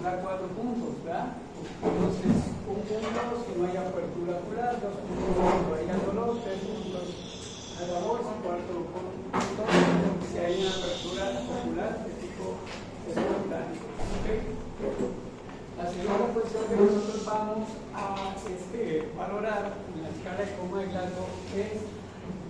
expulsar 4 puntos, ¿verdad? Entonces, un punto si no hay apertura ocular, 2 puntos si hay dolor, 3 puntos a la voz, 4 puntos si hay una apertura ocular de tipo espontáneo. ¿Okay? La segunda cuestión que nosotros vamos a valorar en la escala de coma de Glasgow es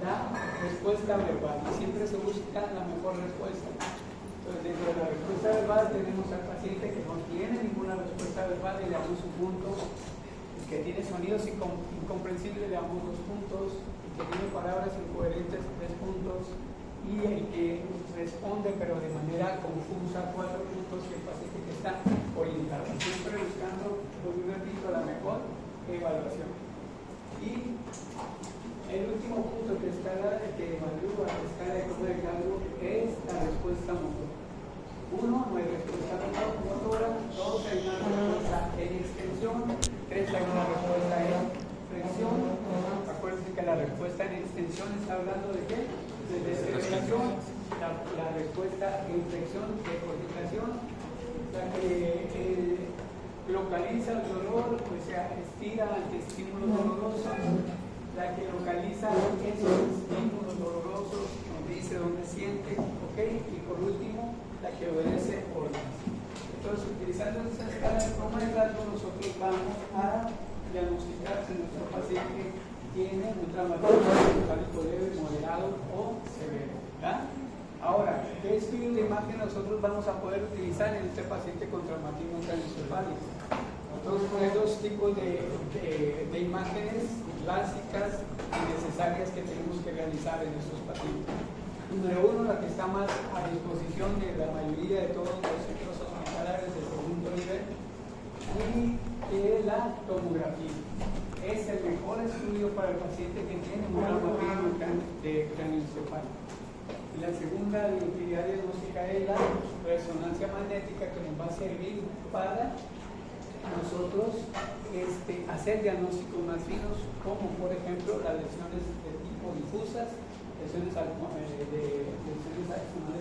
la respuesta verbal. Siempre se busca la mejor respuesta. Entonces, dentro de la respuesta verbal tenemos al paciente que no tiene ninguna respuesta verbal y le damos un punto, el que tiene sonidos incomprensibles le damos 2 puntos, el que tiene palabras incoherentes 3 puntos y el que responde pero de manera confusa 4 puntos y el paciente que está orientado. Siempre buscando, como repito, la mejor evaluación. Y el último punto que evalúa la escala de coma de Glasgow es la respuesta motora. 1, no hay respuesta motora. 2, hay una respuesta en extensión. 3, hay una respuesta en flexión. Acuérdense que la respuesta en extensión está hablando de qué? De deceleración. La respuesta en flexión de coordinación. La que localiza el dolor, o sea, estira ante estímulos dolorosos. La que localiza esos estímulos dolorosos, nos dice dónde siente, ¿ok? Y por último, la que obedece órdenes. Entonces, utilizando esta escala de coma de Glasgow, nosotros vamos a diagnosticar si nuestro paciente tiene un traumatismo encefálico leve, moderado o severo, ¿verdad? Ahora, ¿qué estudio de imagen nosotros vamos a poder utilizar en este paciente con traumatismo craneoencefálico? Nosotros tenemos 2 tipos de imágenes básicas y necesarias que tenemos que realizar en estos pacientes. Número 1, la que está más a disposición de la mayoría de todos los centros hospitalarios de segundo nivel, y la tomografía. Es el mejor estudio para el paciente que tiene un traumatismo craneoencefálico. Y la segunda utilidad diagnóstica es la resonancia magnética, que nos va a servir para nosotros hacer diagnósticos más finos, como por ejemplo las lesiones de tipo difusas, lesiones axonales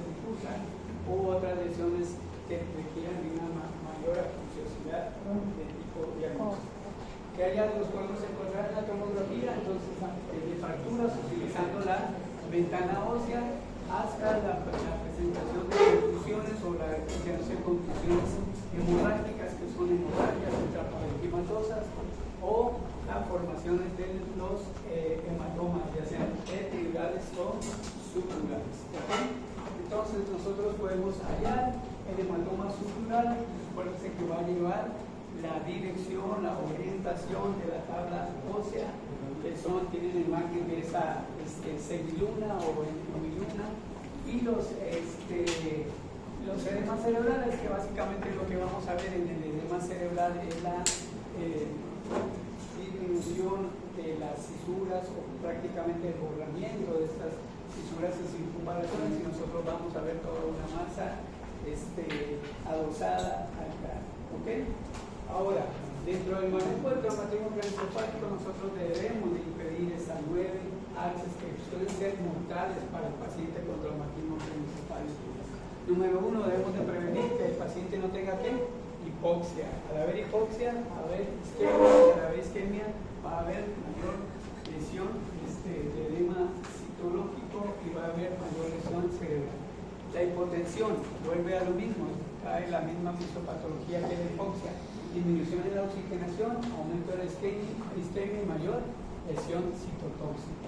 difusas, o otras lesiones que requieran de una mayor acuciosidad de tipo diagnóstico. ¿Qué hallazgos podemos encontrar en la tomografía? Entonces, de fracturas utilizando la ventana ósea hasta la presentación de contusiones o la presentación de contusiones hemorrágicas, que son hemorragias intraparenquimatosas, o las formaciones de los hematomas, ya sean epidurales o subdurales. Entonces nosotros podemos hallar el hematoma subdural, acuérdense que va a llevar la dirección, la orientación de la tabla ósea, que tienen imagen de esa semiluna o hemiluna, y los edemas cerebrales, que básicamente lo que vamos a ver en el edema cerebral es la disminución de las cisuras o prácticamente el borramiento de estas cisuras y circunvalaciones, y nosotros vamos a ver toda una masa adosada al cráneo. ¿Okay? Ahora, dentro del manejo del traumatismo craneoencefálico, nosotros debemos de impedir esas 9 alzas que suelen ser mortales para el paciente con traumatismo craneoencefálico. Número 1, debemos de prevenir que el paciente no tenga ¿qué? Hipoxia. Al haber hipoxia, va a haber isquemia, y al haber isquemia va a haber mayor lesión de edema citológico y va a haber mayor lesión cerebral. La hipotensión vuelve a lo mismo, cae la misma fisiopatología que la hipoxia. Disminución de la oxigenación, aumento de la isquemia y mayor lesión citotóxica.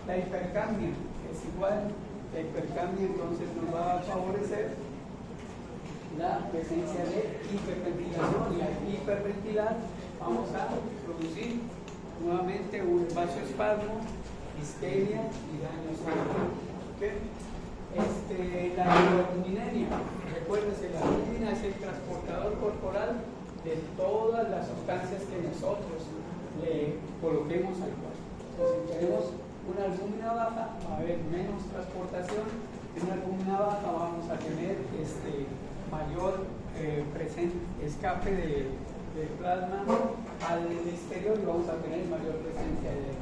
La hipercapnia es igual. La hipercapnia entonces nos va a favorecer la presencia de hiperventilación, y al hiperventilar vamos a producir nuevamente un vasoespasmo, isquemia y daño cerebral. ¿Okay? La hipoalbuminemia, recuérdense, la albúmina es el transportador corporal de todas las sustancias que nosotros le coloquemos al cuerpo. Entonces, si tenemos una albúmina baja, va a haber menos transportación. En una albúmina baja vamos a tener mayor escape de plasma al exterior, y vamos a tener mayor presencia de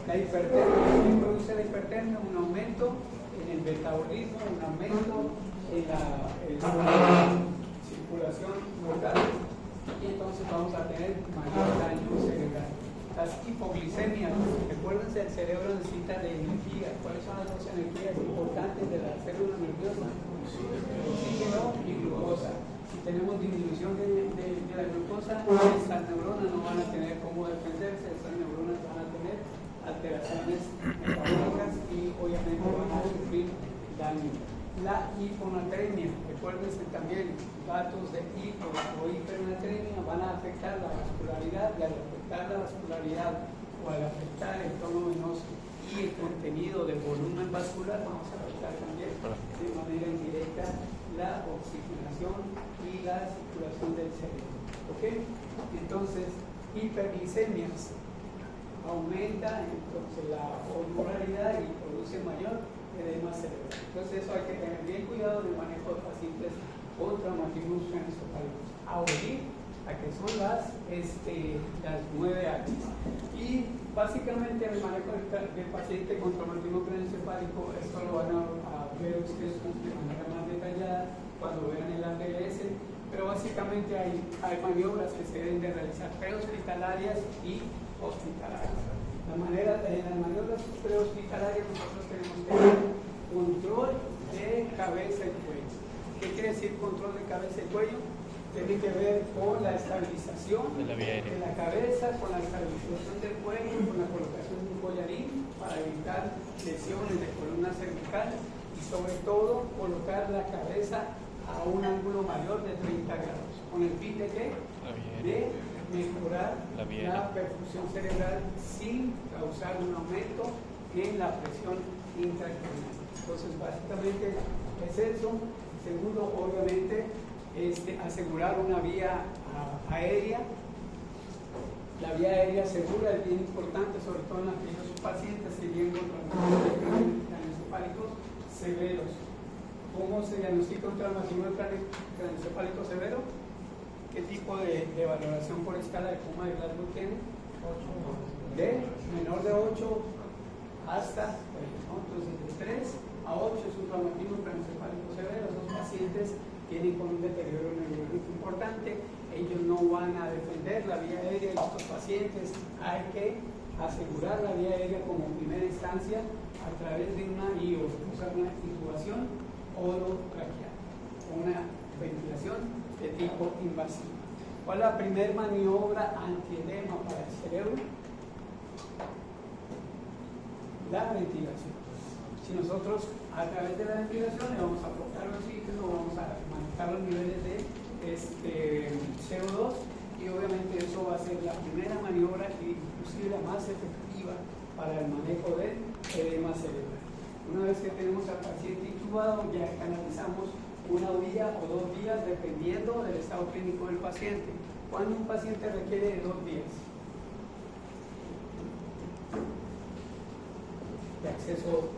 la hipertermia. ¿Qué produce la hipertermia? Un aumento en el metabolismo, un aumento en la circulación local y entonces vamos a tener mayor daño cerebral. Las hipoglicemias, recuérdense, el cerebro necesita de energía. ¿Cuáles son las dos energías importantes de la célula nerviosa? Oxígeno y glucosa. Si tenemos disminución de la glucosa, estas neuronas no van a tener cómo defenderse, estas neuronas van a tener alteraciones metabólicas y obviamente van a sufrir daño. La hiponatremia, recuérdense también, datos de hipo o hipernatremia van a afectar la vascularidad, y al afectar la vascularidad o al afectar el tono venoso y el contenido del volumen vascular, vamos a afectar también de manera indirecta la oxigenación y la circulación del cerebro. ¿Ok? Entonces, hiperglicemias aumenta entonces la osmolaridad y produce mayor edema cerebral. Entonces eso hay que tener bien cuidado en el manejo de pacientes con traumatismos craneoencefálicos. A que son las 9 áreas. Y básicamente el manejo del paciente con traumatismo craneoencefálico, esto lo van a ver ustedes de manera más detallada cuando vean el ADLS, pero básicamente hay maniobras que se deben de realizar prehospitalarias y hospitalarias. En las maniobras prehospitalarias nosotros tenemos que tener control de cabeza y cuello. ¿Qué quiere decir control de cabeza y cuello? Tiene que ver con la estabilización de la cabeza, con la estabilización del cuello, con la colocación de un collarín para evitar lesiones de columna cervical y sobre todo colocar la cabeza a un ángulo mayor de 30 grados. ¿Con el fin de qué? De mejorar la perfusión cerebral sin causar un aumento en la presión intracranial. Entonces, básicamente es eso. Segundo, obviamente, asegurar una vía aérea. La vía aérea segura es bien importante, sobre todo en aquellos pacientes que vienen con traumatismos craneoencefálicos severos. ¿Cómo se diagnostica un traumatismo craneoencefálico severo? ¿Qué tipo de valoración por escala de Coma de Glasgow tiene? 8. De menor de 8 hasta 3, ¿no? Entonces de 3 a 8 es un traumatismo craneoencefálico severo. Esos pacientes tienen con un deterioro neurológico importante, ellos no van a defender la vía aérea de estos pacientes. Hay que asegurar la vía aérea como primera instancia a través de una intubación orotraqueal, una ventilación de tipo invasivo. ¿Cuál es la primera maniobra antiedema para el cerebro? La ventilación. Si nosotros a través de la ventilación le vamos a aportar oxígeno, vamos a manejar los niveles de CO2 y obviamente eso va a ser la primera maniobra e inclusive la más efectiva para el manejo del edema cerebral. Una vez que tenemos al paciente intubado, ya canalizamos una vía o 2 vías dependiendo del estado clínico del paciente. ¿Cuándo un paciente requiere de 2 vías de acceso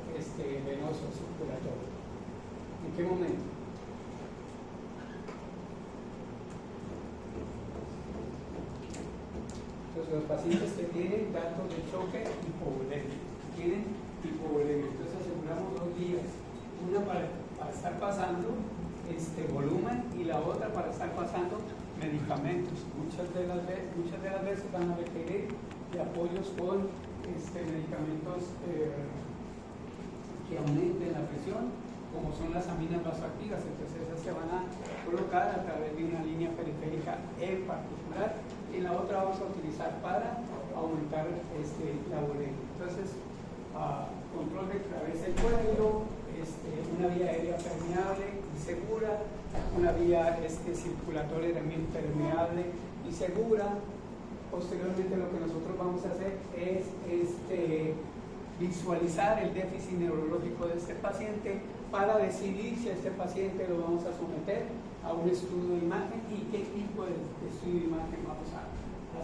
venoso circulatorio? ¿En qué momento? Entonces los pacientes que tienen datos de choque hipovolémico, entonces aseguramos 2 vías, una para estar pasando volumen y la otra para estar pasando medicamentos. Muchas de las veces van a requerir de apoyos con medicamentos que aumenten la presión, como son las aminas vasoactivas. Entonces esas se van a colocar a través de una línea periférica en particular y la otra vamos a utilizar para aumentar la volemia. Entonces, control de cabeza y cuello, una vía aérea permeable y segura, una vía circulatoria también permeable y segura. Posteriormente lo que nosotros vamos a hacer es visualizar el déficit neurológico de este paciente para decidir si a este paciente lo vamos a someter a un estudio de imagen y qué tipo de estudio de imagen vamos a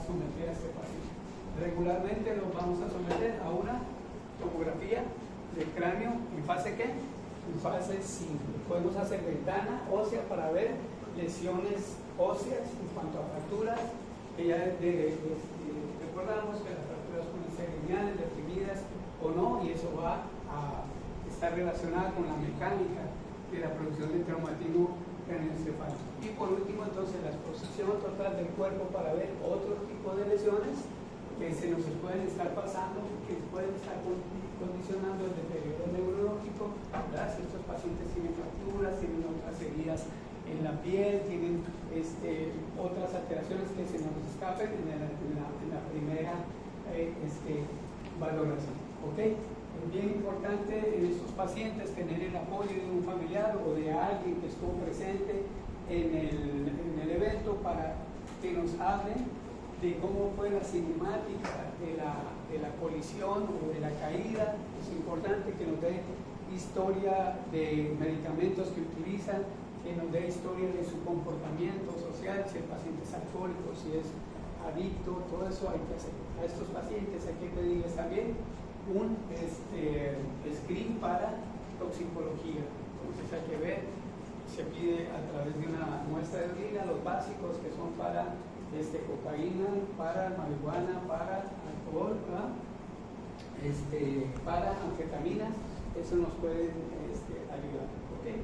someter a este paciente. Regularmente lo vamos a someter a una tomografía del cráneo en fase ¿qué? En fase 5. Podemos hacer ventana ósea para ver lesiones óseas en cuanto a fracturas, que ya recordamos que las fracturas pueden ser lineales, deprimidas o no, y eso va a estar relacionado con la mecánica de la producción de traumatismo craneoencefálico. Y por último, entonces, la exposición total del cuerpo para ver otro tipo de lesiones que se nos pueden estar pasando, que pueden estar condicionando el deterioro neurológico, ¿verdad? Si estos pacientes tienen fracturas, tienen otras heridas en la piel, tienen otras alteraciones que se nos escapen en la primera valoración. ¿Okay? Es bien importante en estos pacientes tener el apoyo de un familiar o de alguien que estuvo presente en el evento para que nos hablen de cómo fue la cinemática de la colisión o de la caída. Es importante que nos dé historia de medicamentos que utilizan, que nos dé historia de su comportamiento social, si el paciente es alcohólico, si es adicto, todo eso hay que hacer. A estos pacientes hay que pedirles también un screen para toxicología. Entonces hay que ver, se pide a través de una muestra de orina los básicos que son para cocaína, para marihuana, para alcohol, para anfetaminas. Eso nos puede ayudar. ¿Okay?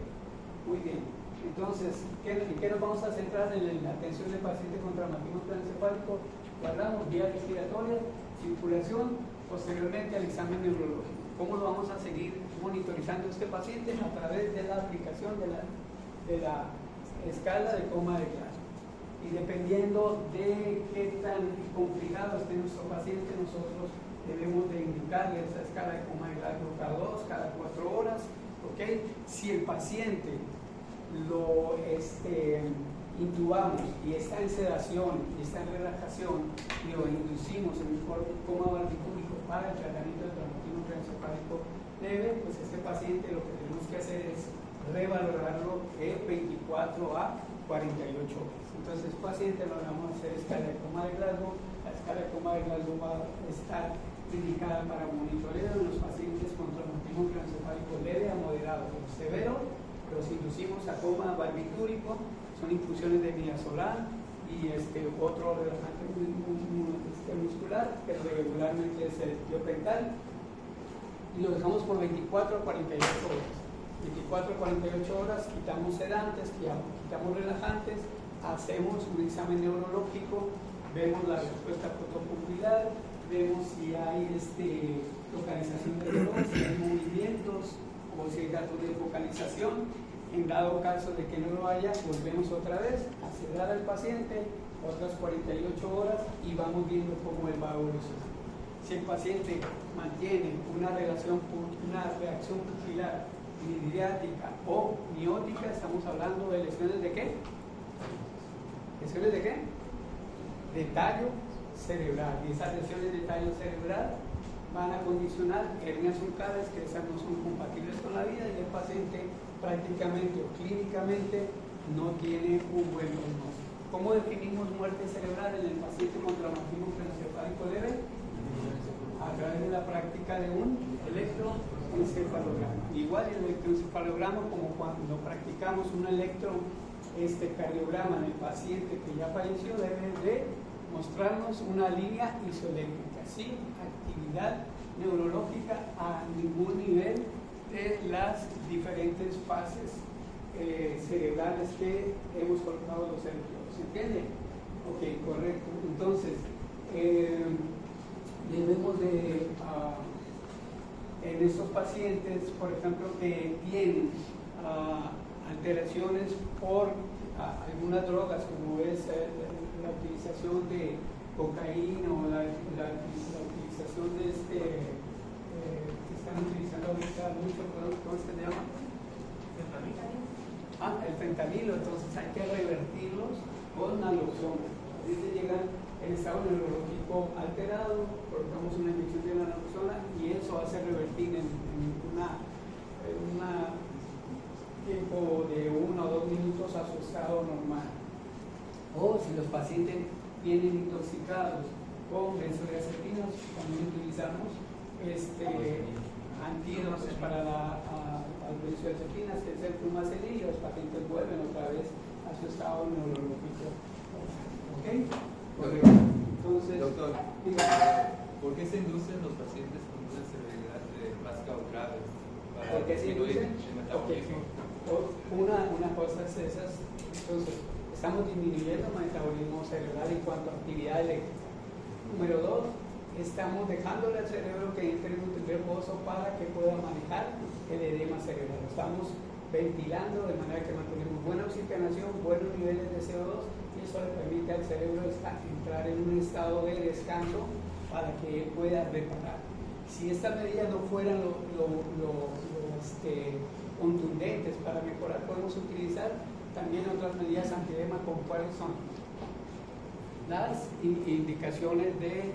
Muy bien. Entonces, ¿en qué nos vamos a centrar? En la atención del paciente con traumatismo craneoencefálico. Guardamos vía respiratoria, circulación, posteriormente al examen neurológico. ¿Cómo lo vamos a seguir monitorizando este paciente? A través de la aplicación de la escala de coma de Glasgow. Y dependiendo de qué tan complicado esté nuestro paciente, nosotros debemos de indicarle esa escala de coma de Glasgow cada 2, cada 4 horas. ¿Okay? Si el paciente lo intubamos y está en sedación y está en relajación y lo inducimos en un coma barbitúrico para el tratamiento del traumatismo craneoencefálico leve, pues este paciente lo que tenemos que hacer es revalorarlo de 24 a 48 horas. Entonces, paciente lo vamos a hacer escala de coma de Glasgow. La escala de coma de Glasgow va a estar indicada para monitoreo de los pacientes con traumatismo craneoencefálico leve a moderado o severo. Los inducimos a coma barbitúrico, son infusiones de midazolam y otro relajante muscular, que regularmente es el tiopental, y lo dejamos por 24 a 48 horas. 24 a 48 horas, quitamos sedantes, quitamos relajantes, hacemos un examen neurológico, vemos la respuesta fotopupilar, vemos si hay localización de dolor, si hay movimientos o si hay datos de focalización. En dado caso de que no lo haya, volvemos otra vez a sedar al paciente otras 48 horas y vamos viendo cómo él va evolucionando. Si el paciente mantiene una reacción pupilar midriática o miótica, estamos hablando de lesiones de ¿qué? ¿Lesiones de qué? De tallo cerebral. Y esas lesiones de tallo cerebral van a condicionar hernias sulcales, que esas no son compatibles con la vida, y el paciente prácticamente o clínicamente no tiene un buen diagnóstico. ¿Cómo definimos muerte cerebral en el paciente con traumatismo craneoencefálico leve? A través de la práctica de un electroencefalograma. Igual el electroencefalograma, como cuando practicamos un electrocardiograma en el paciente que ya falleció, debe de mostrarnos una línea isoeléctrica sin actividad neurológica a ningún nivel de las diferentes fases cerebrales que hemos colocado los electrodos. ¿Se entiende? Ok, correcto. Entonces, debemos de, en estos pacientes, por ejemplo, que tienen alteraciones por algunas drogas, como es la utilización de cocaína o la utilización de que están utilizando ahorita mucho, ¿cómo se llama? El fentanilo. Entonces hay que revertirlos con naloxona. Así se llega el estado neurológico alterado, colocamos una inyección de naloxona y eso hace revertir en tiempo de 1 o 2 minutos a su estado normal. O si los pacientes vienen intoxicados con benzodiazepinas, también utilizamos antídotos para las benzodiazepinas, que es el flumazenil, y los pacientes vuelven otra vez a su estado neurológico. ¿Ok? Entonces, doctor, ¿por qué se inducen los pacientes con una severidad vasca o grave? ¿Por qué se inducen? El metabolismo. Ok, todas esas. Entonces, estamos disminuyendo el metabolismo cerebral en cuanto a actividad eléctrica. Número 2, estamos dejándole al cerebro que entre en un reposo para que pueda manejar el edema cerebral. Estamos ventilando de manera que mantenemos buena oxigenación, buenos niveles de CO2 y eso le permite al cerebro entrar en un estado de descanso para que pueda reparar. Si estas medidas no fueran contundentes para mejorar, podemos utilizar también otras medidas antiedema, como cuáles son las indicaciones de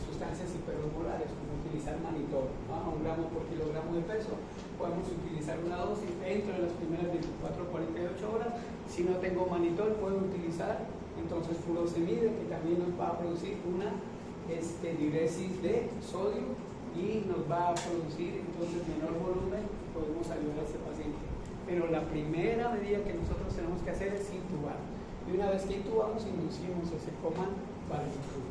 sustancias hiperosmolares, como utilizar manitol, ¿no? A 1 gramo por kilogramo de peso. Podemos utilizar una dosis dentro de las primeras 24 o 48 horas. Si no tengo manitol, puedo utilizar entonces furosemide, que también nos va a producir una diuresis de sodio y nos va a producir entonces menor volumen, podemos ayudar a ese paciente. Pero la primera medida que nosotros tenemos que hacer es intubar. Y una vez que intubamos, inducimos ese coma valvular.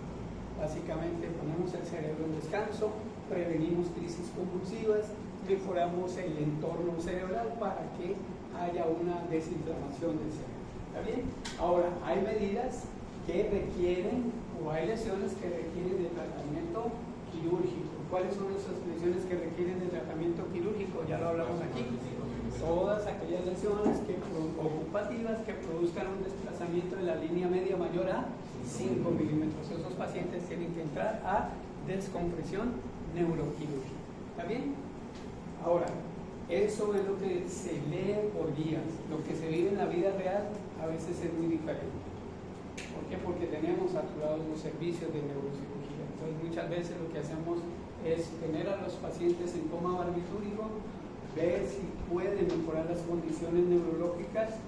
Básicamente ponemos el cerebro en descanso, prevenimos crisis convulsivas, mejoramos el entorno cerebral para que haya una desinflamación del cerebro. ¿Está bien? Ahora, hay medidas que requieren, o hay lesiones que requieren de tratamiento quirúrgico. ¿Cuáles son esas lesiones que requieren de tratamiento quirúrgico? Ya lo hablamos aquí. Todas aquellas lesiones ocupativas que produzcan un desplazamiento de la línea media mayor a 5 milímetros. Esos pacientes tienen que entrar a descompresión neuroquirúrgica. ¿Está bien? Ahora, eso es lo que se lee por guías. Lo que se vive en la vida real a veces es muy diferente. ¿Por qué? Porque tenemos saturados los servicios de neurocirugía. Entonces, muchas veces lo que hacemos es tener a los pacientes en coma barbitúrico, ver si puede mejorar las condiciones neurológicas.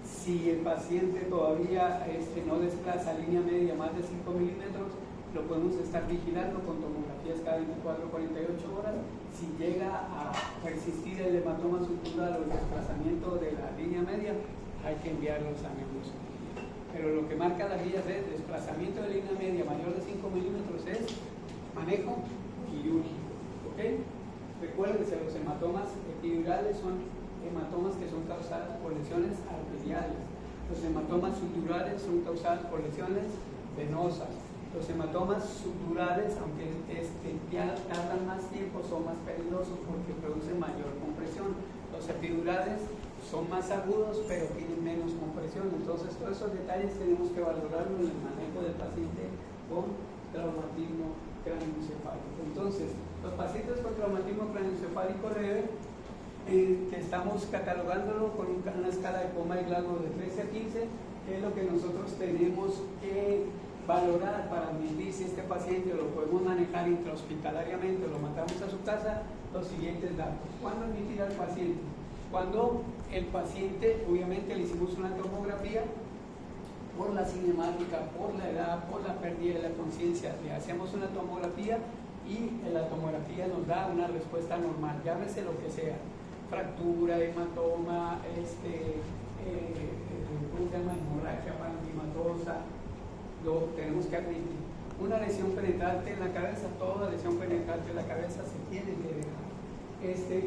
Si el paciente todavía no desplaza línea media más de 5 milímetros, lo podemos estar vigilando con tomografías cada 24 o 48 horas. Si llega a persistir el hematoma subdural o el desplazamiento de la línea media, hay que enviarlos a neurocirugía. Pero lo que marca las guías de desplazamiento de línea media mayor de 5 milímetros es manejo quirúrgico. ¿Okay? Recuerden que los hematomas epidurales son hematomas que son causadas por lesiones arteriales. Los hematomas subdurales son causados por lesiones venosas. Los hematomas subdurales, aunque tardan más tiempo, son más peligrosos porque producen mayor compresión. Los epidurales son más agudos, pero tienen menos compresión. Entonces, todos esos detalles tenemos que valorarlo en el manejo del paciente con traumatismo craneoencefálico. Entonces, los pacientes con traumatismo craneoencefálico leve, que estamos catalogándolo con una escala de coma de Glasgow de 13 a 15, que es lo que nosotros tenemos que valorar para admitir si este paciente lo podemos manejar intrahospitalariamente o lo mandamos a su casa. Los siguientes datos. ¿Cuándo admitir al paciente? Cuando el paciente, obviamente le hicimos una tomografía, por la cinemática, por la edad, por la pérdida de la conciencia, le hacemos una tomografía y la tomografía nos da una respuesta normal, llámese lo que sea, fractura, hematoma, ¿cómo se llama? Hemorragia parenquimatosa, lo tenemos que admitir. Una lesión penetrante en la cabeza, toda lesión penetrante en la cabeza se tiene que dejar.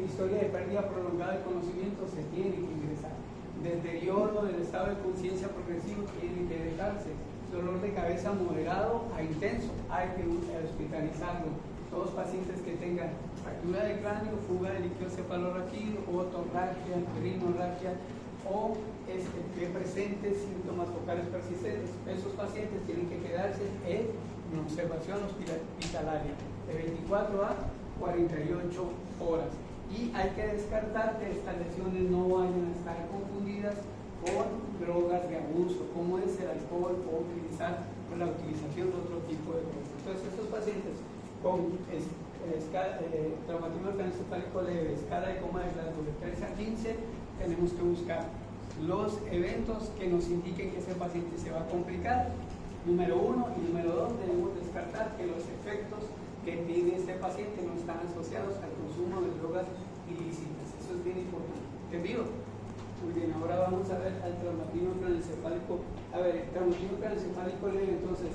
Historia de pérdida prolongada de conocimiento se tiene que ingresar. Deterioro del estado de conciencia progresivo tiene que dejarse. Dolor de cabeza moderado a intenso, hay que hospitalizarlo. Todos pacientes que tengan fractura de cráneo, fuga de líquido cefalorraquídeo, otorragia, rinorragia o que presente síntomas focales persistentes, esos pacientes tienen que quedarse en observación hospitalaria de 24 a 48 horas. Y hay que descartar que estas lesiones no vayan a estar confundidas con drogas de abuso, como es el alcohol o la utilización de otro tipo de drogas. Entonces, estos pacientes con traumatismo craneoencefálico leve, escala de coma de Glasgow de 3 a 15, tenemos que buscar los eventos que nos indiquen que ese paciente se va a complicar. Número 1 y número 2, debemos descartar que los efectos que tiene este paciente no están asociados al consumo de drogas ilícitas. Eso es bien importante. ¿Entendido? Muy bien, ahora vamos a ver al traumatismo craneoencefálico. A ver, el traumatismo craneoencefálico leve, entonces,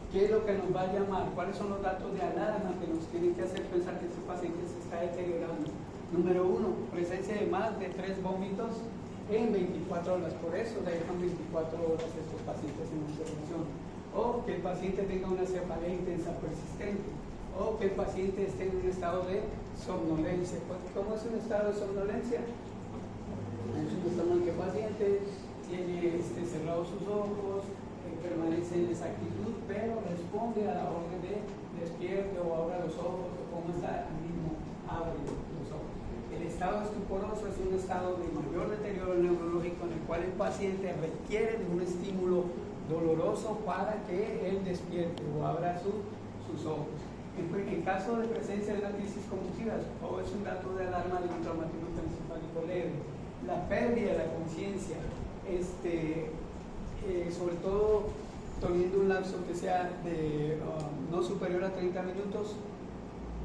¿qué es lo que nos va a llamar? ¿Cuáles son los datos de alarma que nos tienen que hacer pensar que este paciente se está deteriorando? Número 1, presencia de más de 3 vómitos en 24 horas. Por eso dejan 24 horas estos pacientes en observación. O que el paciente tenga una cefalea intensa persistente, o que el paciente esté en un estado de somnolencia. ¿Cómo es un estado de somnolencia? Es un estado en que el paciente tiene cerrados sus ojos, permanece en esa actitud, pero responde a la orden de despierte o abra los ojos, o como está, al mismo abre los ojos. El estado estuporoso es un estado de mayor deterioro neurológico en el cual el paciente requiere de un estímulo doloroso para que él despierte o abra sus ojos. En caso de presencia de una crisis convulsiva, o es un dato de alarma de un traumatismo craneoencefálico leve, la pérdida de la conciencia, sobre todo teniendo un lapso que sea de no superior a 30 minutos,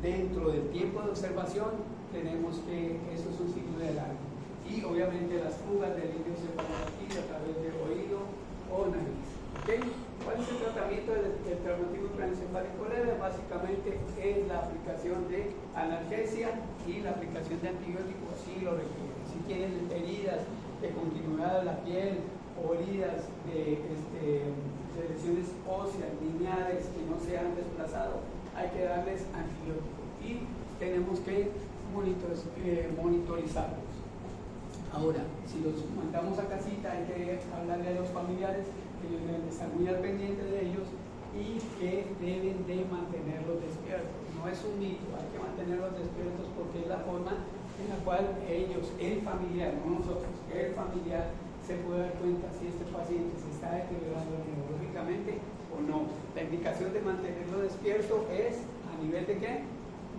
dentro del tiempo de observación, tenemos que eso es un signo de alarma. Y obviamente las fugas del líquido cefalorraquídeo a través del oído o nariz. ¿Okay? ¿Cuál es el tratamiento del traumatismo craneoencefálico leve? Básicamente es la aplicación de analgesia y la aplicación de antibióticos si lo requiere. Si tienen heridas de continuidad de la piel o heridas de lesiones óseas, lineares que no se han desplazado, hay que darles antibióticos y tenemos que monitorizarlos. Ahora, si los mandamos a casita, hay que hablarle a los familiares que ellos deben estar muy al pendiente de ellos y que deben de mantenerlos despiertos. No es un mito, hay que mantenerlos despiertos porque es la forma en la cual ellos, el familiar, no nosotros, el familiar se puede dar cuenta si este paciente se está deteriorando neurológicamente o no. La indicación de mantenerlo despierto es a nivel de ¿qué?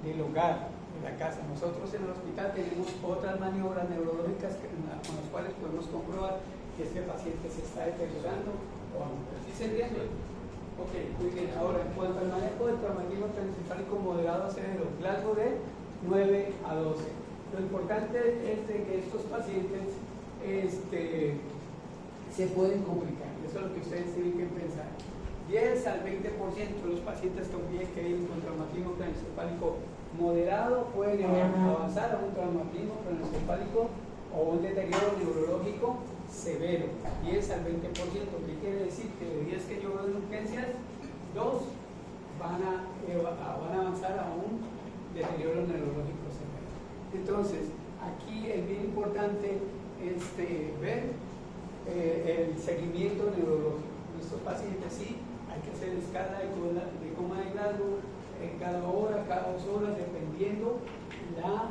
Del hogar, de la casa. Nosotros en el hospital tenemos otras maniobras neurológicas con las cuales podemos comprobar que este paciente se está deteriorando o no. ¿Sí se entiende? Ok, muy bien. Ahora, en cuanto al manejo del traumatismo craneoencefálico moderado a severo, rasgo de 9 a 12. Lo importante es de que estos pacientes se pueden complicar. Eso es lo que ustedes tienen que pensar. 10 al 20% de los pacientes que viven con traumatismo craneoencefálico moderado pueden avanzar a un traumatismo craneoencefálico o un deterioro neurológico severo. 10 al 20%. ¿Qué quiere decir? Que de 10 que yo veo en urgencias, 2 van a avanzar a un deterioro neurológico severo. Entonces, aquí es bien importante ver el seguimiento neurológico. Estos pacientes sí, hay que hacer escala de coma de Glasgow cada hora, cada 2 horas, dependiendo la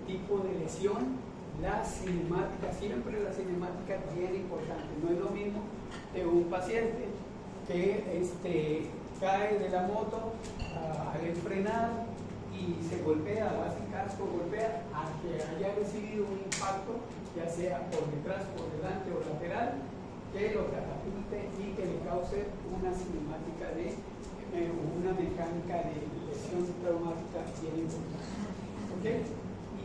tipo de lesión, la cinemática. Siempre la cinemática es bien importante. No es lo mismo de un paciente que cae de la moto al frenar y se golpea, va sin casco, golpea, a que haya recibido un impacto, ya sea por detrás, por delante o lateral, que lo catapulte y que le cause una cinemática de una mecánica de lesión traumática bien importante. ¿Okay?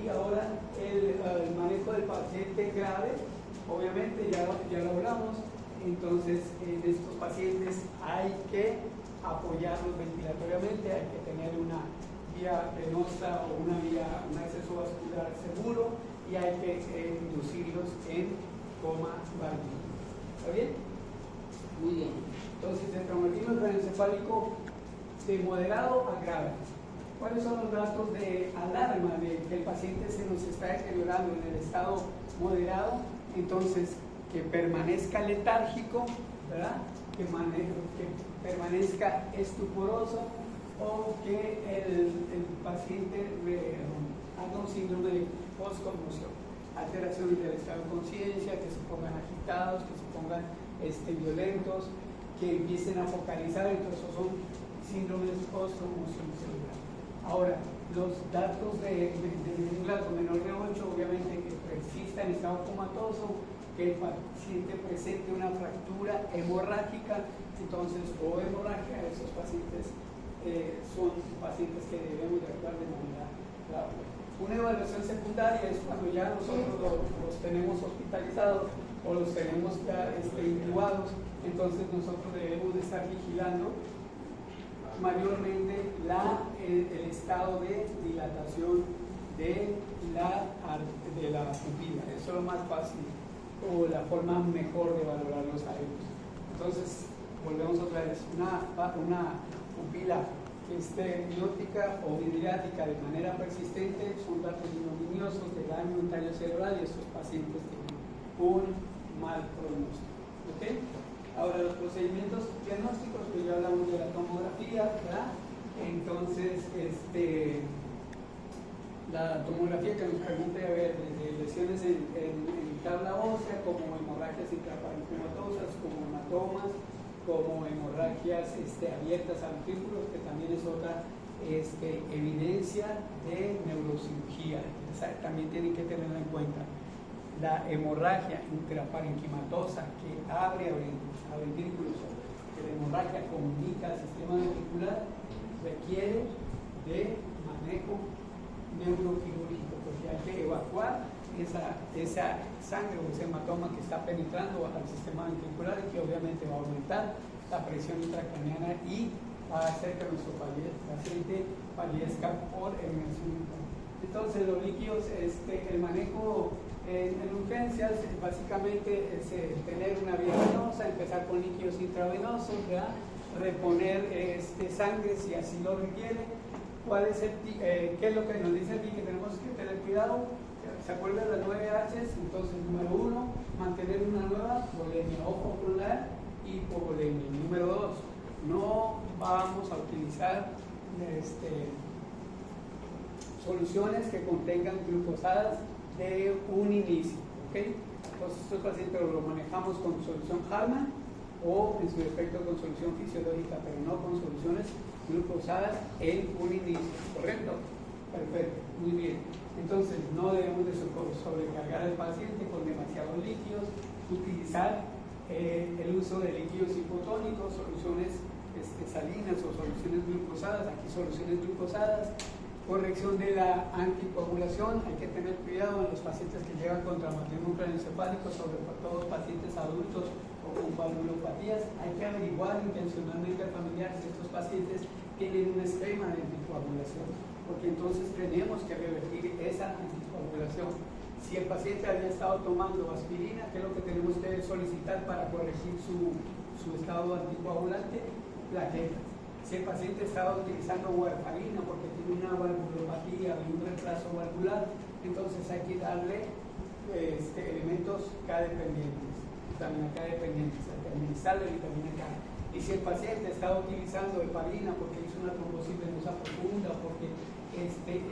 Y ahora el manejo del paciente grave, obviamente ya lo hablamos. Entonces en estos pacientes hay que apoyarlos ventilatoriamente, hay que tener una vía venosa o un acceso vascular seguro y hay que inducirlos en coma valvular. ¿Está bien? Muy bien. Entonces, el traumatismo craneoencefálico de moderado a grave. ¿Cuáles son los datos de alarma de que el paciente se nos está deteriorando en el estado moderado? Entonces, que permanezca letárgico, ¿verdad? Que permanezca estuporoso o que el paciente haga un síndrome de postconmoción, alteraciones del estado de conciencia, que se pongan agitados, que se pongan violentos, que empiecen a focalizar. Entonces son síndromes de postconmoción cerebral. Ahora, los datos de un grado menor de 8, obviamente que persista en estado comatoso, que el paciente presente una fractura hemorrágica, entonces, o hemorragia, esos pacientes son pacientes que debemos de actuar de manera rápida. Una evaluación secundaria es cuando ya nosotros los tenemos hospitalizados o los tenemos ya intubados, entonces nosotros debemos de estar vigilando mayormente el estado de dilatación de la pupila. Eso es lo más fácil o la forma mejor de valorarlos a ellos. Entonces, volvemos otra vez, una pupila que esté biótica o vidriática de manera persistente son datos ignominiosos de daño en tallo cerebral y estos pacientes tienen un mal pronóstico. ¿Okay? Ahora, los procedimientos diagnósticos, pues ya hablamos de la tomografía, ¿verdad? Entonces, la tomografía que nos permite ver desde lesiones en tabla ósea, como hemorragias intraparenquimatosas, como hematomas, como hemorragias abiertas a ventrículos, que también es otra evidencia de neurocirugía. También tienen que tenerlo en cuenta. La hemorragia intraparenquimatosa que abre a ventrículos, que la hemorragia comunica al sistema ventricular, requiere de manejo neuroquirúrgico, porque hay que evacuar esa sangre o ese hematoma que está penetrando al sistema ventricular y que obviamente va a aumentar la presión intracraneana y va a hacer que nuestro paciente fallezca por emergencia. Entonces, los líquidos, el manejo en urgencias básicamente es tener una vía venosa, empezar con líquidos intravenosos, ¿verdad? Reponer sangre si así lo requiere. ¿Qué es lo que nos dice aquí? Que tenemos que tener cuidado. ¿Se acuerdan de las 9 H's? Entonces, número 1, mantener una nueva volemia, ojo con la hipovolemia. Número 2, no vamos a utilizar soluciones que contengan glucosadas de un inicio. ¿Okay? Entonces, estos pacientes lo manejamos con solución Harman o en su defecto con solución fisiológica, pero no con soluciones glucosadas en un inicio. ¿Correcto? Perfecto, muy bien. Entonces, no debemos de sobrecargar al paciente con demasiados líquidos, utilizar el uso de líquidos hipotónicos, soluciones salinas o soluciones glucosadas, aquí soluciones glucosadas, corrección de la anticoagulación. Hay que tener cuidado en los pacientes que llegan con traumatismo craneoencefálico, sobre todo pacientes adultos o con valvulopatías. Hay que averiguar intencionalmente al familiar si estos pacientes tienen un esquema de anticoagulación, porque entonces tenemos que revertir esa anticoagulación. Si el paciente había estado tomando aspirina, ¿qué es lo que tenemos que solicitar para corregir su estado anticoagulante? Plaquetas. Si el paciente estaba utilizando warfarina porque tiene una valvulopatía o un retraso valvular, entonces hay que darle elementos K dependientes, vitamina K dependientes, hay que administrarle vitamina K. Y si el paciente estaba utilizando heparina porque hizo una trombosis venosa profunda, porque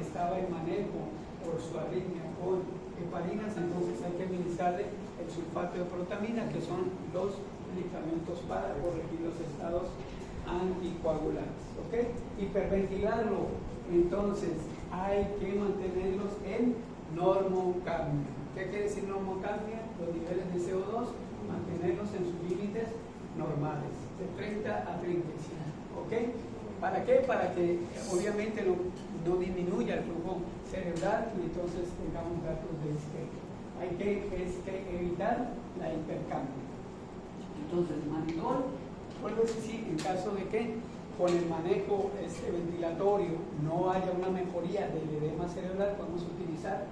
estaba en manejo por su arritmia con heparinas, entonces hay que administrarle el sulfato de protamina, que son los medicamentos para corregir los estados anticoagulantes. ¿Okay? Hiperventilarlo, entonces hay que mantenerlos en normocapnia. ¿Qué quiere decir normocapnia? Los niveles de CO2, mantenerlos en sus límites normales, de 30 a 35. ¿Ok? ¿Para qué? Para que obviamente no disminuya el flujo cerebral y entonces tengamos datos de Hay que evitar la hipercapnia. Entonces, manitol, vuelvo a decir, en caso de que con el manejo ventilatorio no haya una mejoría del edema cerebral, podemos utilizar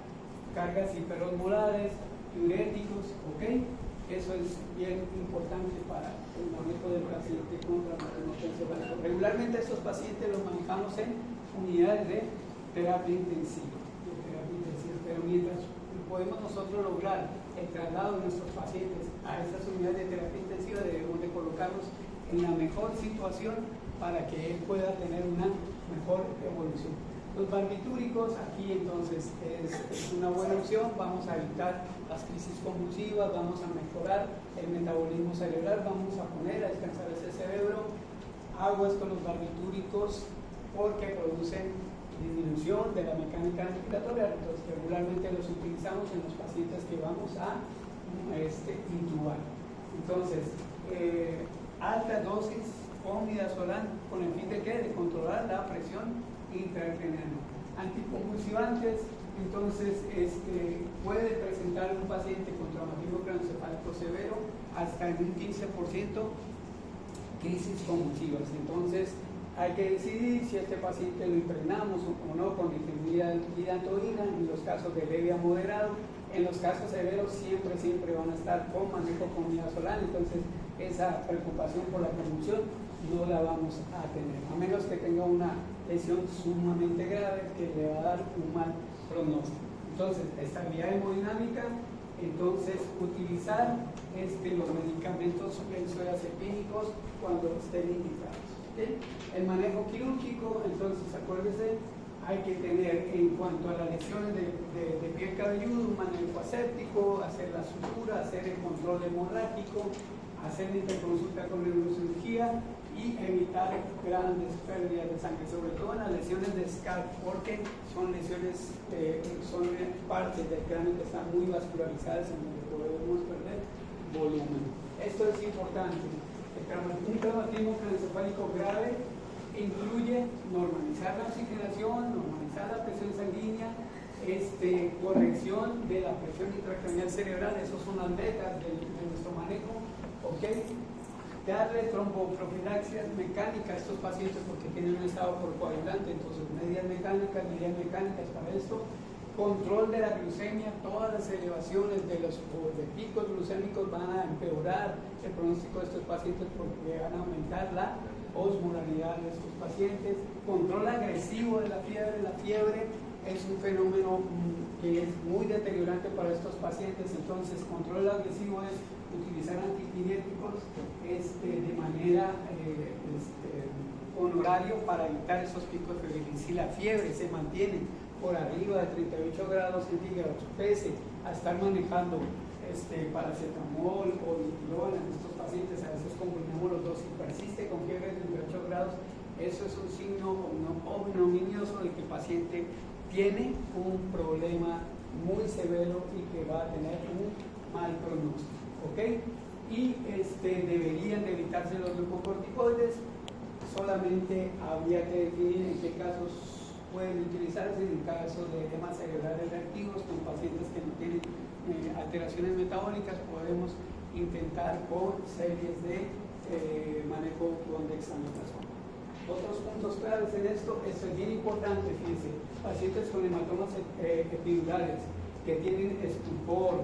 cargas hiperosmolares, diuréticos, ¿ok? Eso es bien importante para el manejo del paciente con traumatismo craneoencefálico. Regularmente estos pacientes los manejamos en unidades de terapia intensiva, pero mientras podemos nosotros lograr el traslado de nuestros pacientes a estas unidades de terapia intensiva, debemos de colocarlos en la mejor situación para que él pueda tener una mejor evolución. Los barbitúricos, aquí entonces es una buena opción. Vamos a evitar las crisis convulsivas, vamos a mejorar el metabolismo cerebral, vamos a poner a descansar ese cerebro. Aguas con los barbitúricos porque producen disminución de la mecánica ventilatoria, entonces regularmente los utilizamos en los pacientes que vamos a intubar. Entonces, altas dosis con midazolam, ¿con el fin de qué? De controlar la presión intracraneana. Anticonvulsivantes, entonces puede presentar un paciente con traumatismo craneoencefálico severo hasta en un 15% crisis convulsivas. Entonces hay que decidir si este paciente lo impregnamos o no con difenhidramina, en los casos de leve a moderado, En los casos severos siempre van a estar con manejo con midazolam, entonces esa preocupación por la convulsión no la vamos a tener, a menos que tenga una lesión sumamente grave que le va a dar un mal pronóstico. Entonces, estabilidad hemodinámica, entonces utilizar los medicamentos benzodiazepínicos cuando estén indicados. ¿Okay? El manejo quirúrgico, entonces acuérdense, hay que tener en cuanto a las lesiones de piel cabelludo un manejo aséptico, hacer la sutura, hacer el control hemorrágico, hacer la interconsulta con neurocirugía y evitar grandes pérdidas de sangre, sobre todo en las lesiones de scalp, porque son lesiones, son partes del cráneo que están muy vascularizadas en donde podemos perder volumen. Esto es importante. Un traumatismo craneoencefálico grave incluye normalizar la oxigenación, normalizar la presión sanguínea, corrección de la presión intracraneal cerebral, esas son las metas de nuestro manejo, ¿ok? Darle tromboprofilaxias mecánicas a estos pacientes porque tienen un estado procoagulante, entonces medidas mecánicas para esto. Control de la glucemia, todas las elevaciones de picos glucémicos van a empeorar el pronóstico de estos pacientes porque van a aumentar la osmolaridad de estos pacientes. Control agresivo de la fiebre es un fenómeno que es muy deteriorante para estos pacientes, entonces control agresivo es utilizar antipiréticos de manera honorario para evitar esos picos febriles. Si la fiebre se mantiene por arriba de 38 grados centígrados, pese a estar manejando paracetamol o dipirona en estos pacientes, a veces combinamos los dos, si persiste con fiebre de 38 grados, eso es un signo ignominioso de que el paciente tiene un problema muy severo y que va a tener un mal pronóstico, ¿ok? Y deberían de evitarse los glucocorticoides, solamente habría que definir en qué casos pueden utilizarse en caso de edemas cerebrales reactivos con pacientes que no tienen alteraciones metabólicas. Podemos intentar con series de manejo con dexametasona. Otros puntos claves en esto es bien importante, fíjense, pacientes con hematomas epidurales que tienen estupor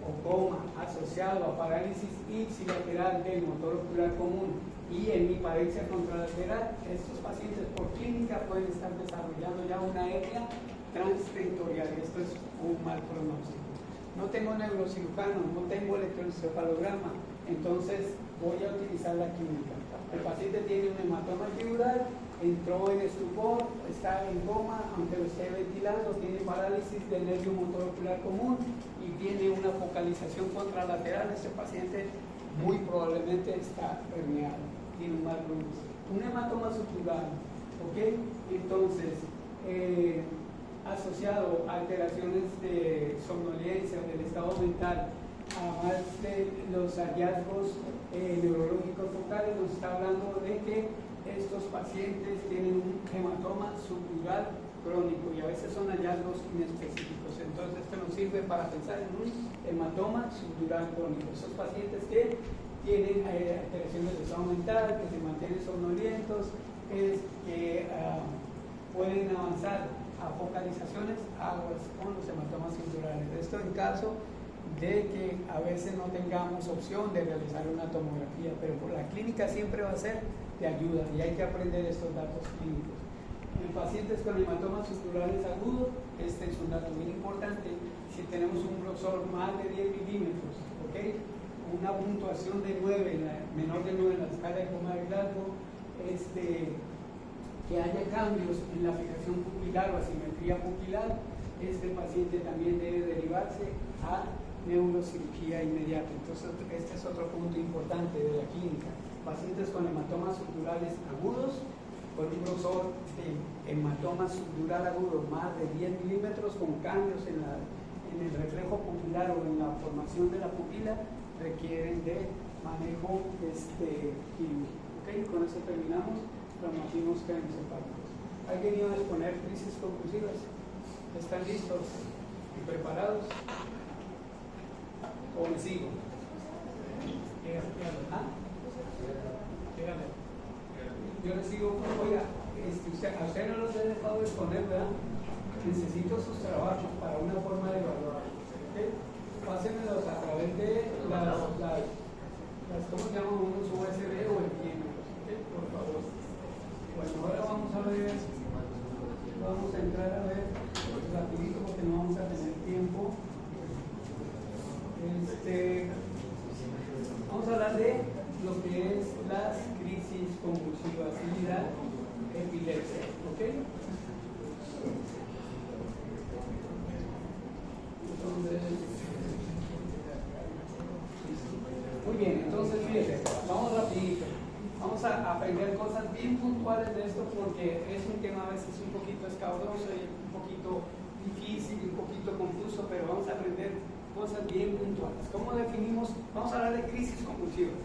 o coma asociado a parálisis ipsilateral del motor ocular común y hemiparexia contralateral, estos pacientes por clínica pueden estar desarrollando ya una hernia transtentorial. Esto es un mal pronóstico. No tengo neurocirujano, no tengo electroencefalograma, entonces voy a utilizar la clínica. El paciente tiene un hematoma epidural, entró en estupor, está en coma, aunque lo esté ventilando, tiene parálisis del nervio motor ocular común y tiene una focalización contralateral. Este paciente muy probablemente está herniado, tiene un mal pronóstico. Un hematoma subdural, ¿ok? Entonces, asociado a alteraciones de somnolencia, del estado mental, además de los hallazgos neurológicos focales, nos está hablando de que estos pacientes tienen un hematoma subdural crónico y a veces son hallazgos inespecíficos. Entonces, esto nos sirve para pensar en un hematoma subdural crónico. Esos pacientes que tienen alteraciones del estado mental, que se mantienen somnolientos, que pueden avanzar a focalizaciones aguas con los hematomas subdurales. Esto en caso de que a veces no tengamos opción de realizar una tomografía, pero por la clínica siempre va a ser de ayuda y hay que aprender estos datos clínicos. En pacientes con hematomas subdurales agudos, este es un dato muy importante. Si tenemos un grosor más de 10 milímetros, ¿ok? Una puntuación de 9, menor de 9 en la escala de coma de Glasgow, que haya cambios en la fijación pupilar o asimetría pupilar, este paciente también debe derivarse a neurocirugía inmediata. Entonces, este es otro punto importante de la clínica. Pacientes con hematomas subdurales agudos, con un grosor de hematoma subdural agudo más de 10 milímetros, con cambios en el reflejo pupilar o en la formación de la pupila, requieren de manejo quirúrgico. ¿Okay? Con eso terminamos. Traumatismos craneoencefálicos. ¿Alguien iba a exponer crisis conclusivas? ¿Están listos y preparados? ¿O me sigo? ¿Ah? Yo les digo, oiga, a usted no los he dejado de exponer, ¿verdad? Necesito sus trabajos para una forma de evaluar. ¿Okay? conecte ¿cómo se llaman unos USB o el tiempo? Por favor. Bueno, ahora vamos a ver, vamos a entrar a ver rapidito porque no vamos a tener tiempo. Vamos a hablar de lo que es las crisis convulsivas y la epilepsia, ¿ok? Entonces, muy bien, entonces fíjense, vamos rapidito. Vamos a aprender cosas bien puntuales de esto porque es un tema a veces un poquito escabroso y un poquito difícil y un poquito confuso, pero vamos a aprender cosas bien puntuales. ¿Cómo definimos? Vamos a hablar de crisis convulsivas.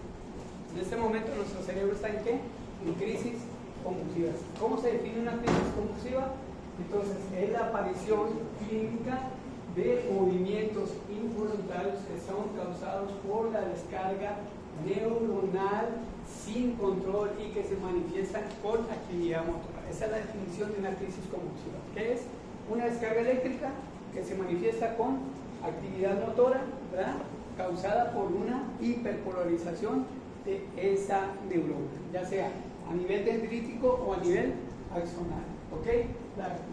En este momento nuestro cerebro está en ¿qué? En crisis convulsivas. ¿Cómo se define una crisis convulsiva? Entonces, es la aparición clínica de movimientos involuntarios que son causados por la descarga neuronal sin control y que se manifiestan con actividad motora. Esa es la definición de una crisis convulsiva. ¿Qué es? Una descarga eléctrica que se manifiesta con actividad motora, ¿verdad? Causada por una hiperpolarización de esa neurona, ya sea a nivel dendrítico o a nivel axonal. ¿Ok?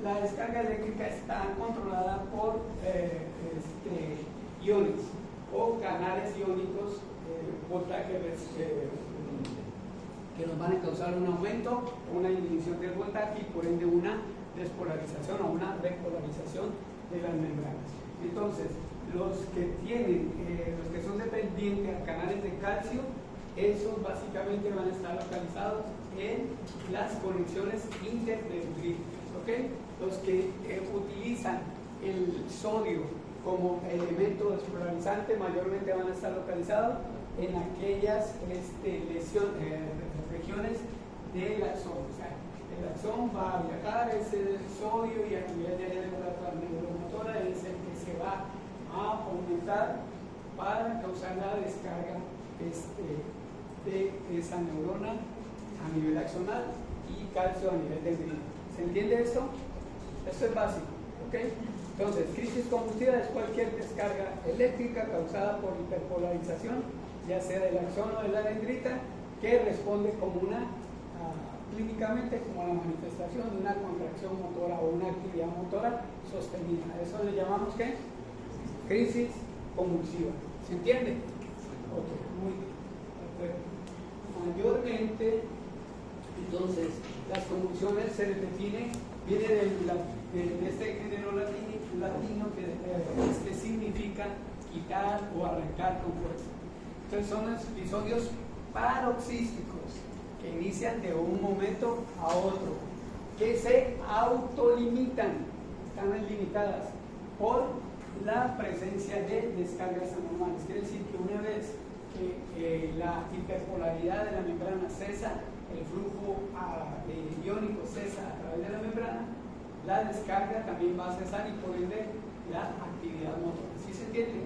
La descarga eléctrica está controlada por iones o canales iónicos que nos van a causar un aumento o una disminución del voltaje y por ende una despolarización o una repolarización de las membranas. Entonces, los que son dependientes a canales de calcio, esos básicamente van a estar localizados en las conexiones interdendríticas, ¿ok? Los que utilizan el sodio como elemento despolarizante mayormente van a estar localizados en aquellas regiones del axón. O sea, el axón va a viajar ese sodio y a nivel de área neuromotora es el que se va a aumentar para causar la descarga de esa neurona a nivel axonal y calcio a nivel dendrítico. ¿Se entiende esto? Esto es básico, ¿ok? Entonces, crisis convulsiva es cualquier descarga eléctrica causada por hiperpolarización, ya sea del axón o de la dendrita, que responde como clínicamente como la manifestación de una contracción motora o una actividad motora sostenida. A eso le llamamos ¿qué? Crisis convulsiva. ¿Se entiende? Ok, muy bien. Perfecto. Mayormente, entonces, las convulsiones se les define, viene de este género latino que significa quitar o arrancar con fuerza. Entonces son los episodios paroxísticos que inician de un momento a otro, que se autolimitan, están limitadas por la presencia de descargas anormales. Quiere decir que una vez que la hiperpolaridad de la membrana cesa, el flujo iónico cesa a través de la membrana, la descarga también va a cesar y por ende la actividad motora. ¿Sí se entiende?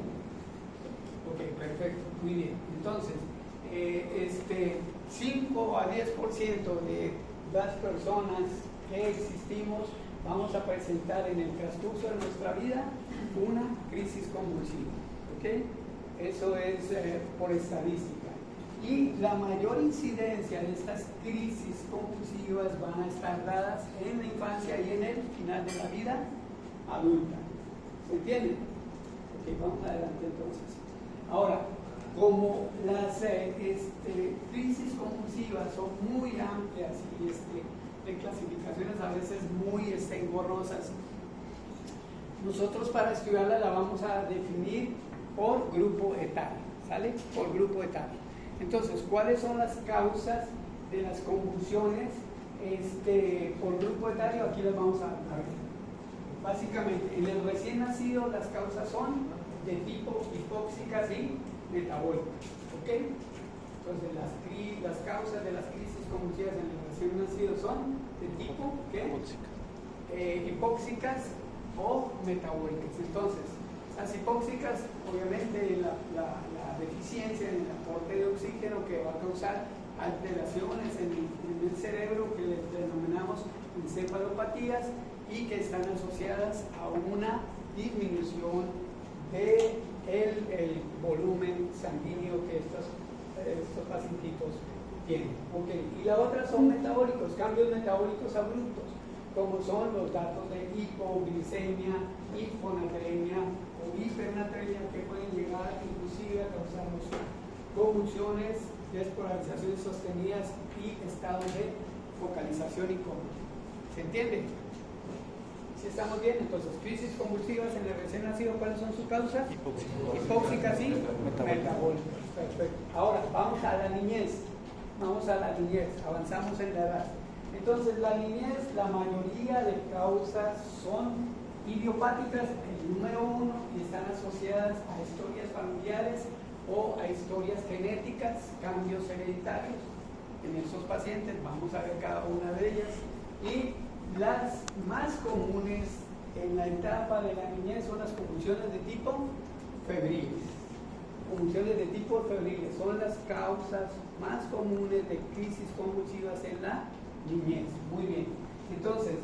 Ok, perfecto, muy bien. Entonces, 5 a 10% de las personas que existimos vamos a presentar en el transcurso de nuestra vida una crisis convulsiva. ¿Ok? Eso es por estadística. Y la mayor incidencia de estas crisis convulsivas van a estar dadas en la infancia y en el final de la vida adulta. ¿Se entiende? Ok, vamos adelante entonces. Ahora, como las crisis convulsivas son muy amplias y de clasificaciones a veces muy engorrosas, nosotros para estudiarla la vamos a definir por grupo etario, ¿sale? Por grupo etario. Entonces, ¿cuáles son las causas de las convulsiones por grupo etario? Aquí las vamos a ver. Básicamente, en el recién nacido las causas son de tipo hipóxicas y metabólicas, ¿ok? Entonces, las causas de las crisis convulsivas en el recién nacido son de tipo, ¿qué? Hipóxicas o metabólicas. Entonces, las hipóxicas, obviamente, la deficiencia en el aporte de oxígeno que va a causar alteraciones en el cerebro que le denominamos encefalopatías y que están asociadas a una disminución del volumen sanguíneo que estos pacientitos tienen. Okay. Y la otra son metabólicos, cambios metabólicos abruptos, como son los datos de hipoglicemia, hiponatremia o hipernatremia, que pueden llegar inclusive a causarnos convulsiones, despolarizaciones sostenidas y estado de focalización incómoda. ¿Se entiende? Si estamos bien, entonces, crisis convulsivas en el recién nacido, ¿cuáles son sus causas? Hipóxicas y metabólicas. Perfecto. Ahora, vamos a la niñez. Vamos a la niñez, avanzamos en la edad. Entonces, la niñez, la mayoría de causas son idiopáticas, el número 1, y están asociadas a historias familiares o a historias genéticas, cambios hereditarios en esos pacientes. Vamos a ver cada una de ellas. Y las más comunes en la etapa de la niñez son las convulsiones de tipo febriles. Convulsiones de tipo febriles son las causas más comunes de crisis convulsivas en la niñez. Muy bien. Entonces,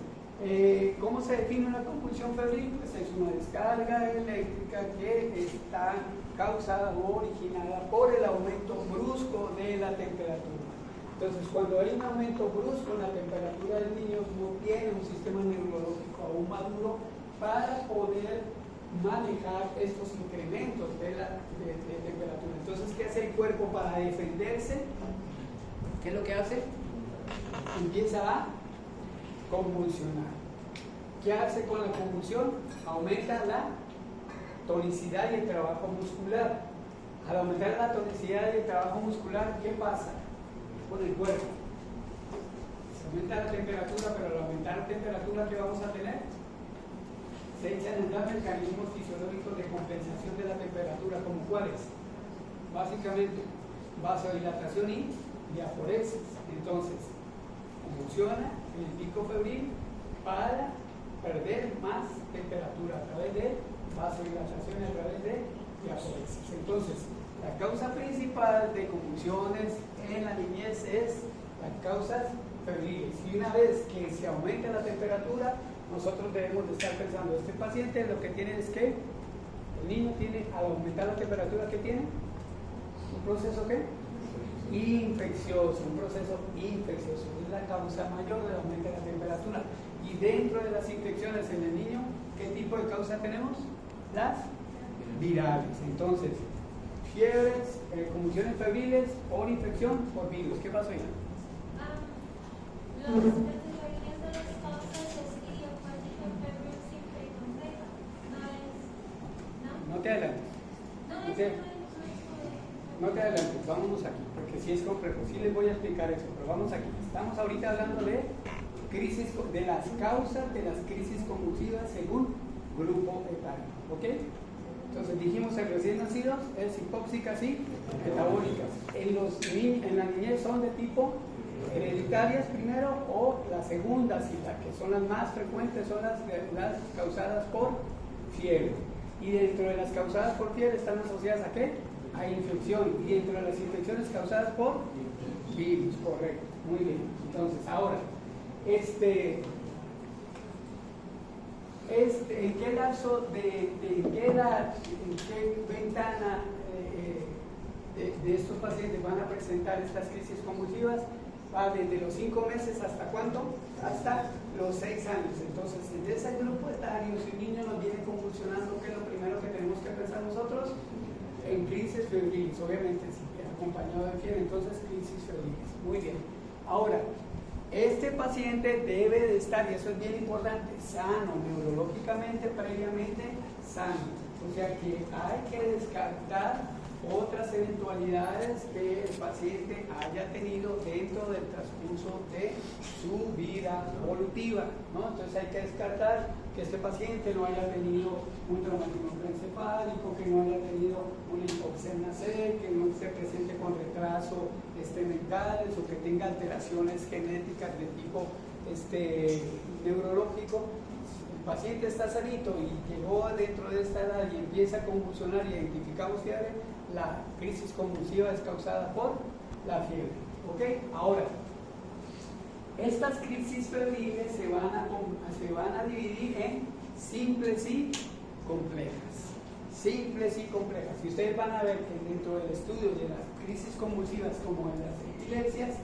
¿cómo se define una convulsión febril? Pues es una descarga eléctrica que está causada o originada por el aumento brusco de la temperatura. Entonces, cuando hay un aumento brusco en la temperatura del niño, no tiene un sistema neurológico aún maduro para poder manejar estos incrementos de temperatura. Entonces, ¿qué hace el cuerpo para defenderse? ¿Qué es lo que hace? Empieza a convulsionar. ¿Qué hace con la convulsión? Aumenta la tonicidad y el trabajo muscular. Al aumentar la tonicidad y el trabajo muscular, ¿qué pasa con el cuerpo? Se aumenta la temperatura, pero al aumentar la temperatura, ¿qué vamos a tener? Se echan a andar mecanismos fisiológicos de compensación de la temperatura, como cuáles. Básicamente, vasodilatación y diaforesis. Entonces, convulsiona en el pico febril para perder más temperatura a través de vasodilatación y a través de diaforesis. Entonces, la causa principal de convulsiones en la niñez es las causas febriles. Y una vez que se aumenta la temperatura, nosotros debemos de estar pensando, este paciente lo que tiene es que el niño tiene, al aumentar la temperatura, ¿qué tiene? ¿Un proceso qué? Infeccioso, un proceso infeccioso. Es la causa mayor del aumento de la temperatura. Y dentro de las infecciones en el niño, ¿qué tipo de causa tenemos? Las virales. Entonces, fiebres, convulsiones febriles por infección por virus. ¿Qué pasó ahí? Los categorías de las causas es idiopática, febril, simple y compleja. No te adelantes. No te adelantes, vámonos aquí, porque sí es complejo, sí les voy a explicar eso, pero vamos aquí. Estamos ahorita hablando de crisis, de las causas de las crisis convulsivas según grupo etario, ¿ok? Entonces dijimos en recién nacidos es hipóxicas y metabólicas. En la niñez son de tipo hereditarias primero, o las segundas, y las que son las más frecuentes son las causadas por fiebre. Y dentro de las causadas por fiebre están asociadas ¿a qué? A infección. Y dentro de las infecciones causadas por virus, correcto. Muy bien. Entonces, ahora, ¿en qué lapso en qué edad, en qué ventana de estos pacientes van a presentar estas crisis convulsivas? Va desde los 5 meses hasta ¿cuánto? Hasta los 6 años. Entonces, en ese grupo etario, si un niño nos viene convulsionando, ¿qué es lo primero que tenemos que pensar nosotros? En crisis febriles, obviamente, si acompañado de fiebre, entonces crisis febriles. Muy bien. Ahora, este paciente debe de estar, y eso es bien importante, sano, neurológicamente, previamente sano. O sea que hay que descartar otras eventualidades que el paciente haya tenido dentro del transcurso de su vida evolutiva, ¿no? Entonces hay que descartar que este paciente no haya tenido un traumatismo encefálico, que no haya tenido una hipoxia al nacer, que no se presente con retraso mentales o que tenga alteraciones genéticas de tipo neurológico. El paciente está sanito y llegó dentro de esta edad y empieza a convulsionar y identificamos fiebre, la crisis convulsiva es causada por la fiebre. ¿Ok? Ahora, estas crisis febriles se van a dividir en simples y complejas. simples y complejas. Y ustedes van a ver que dentro del estudio de las crisis convulsivas, como en las epilepsias,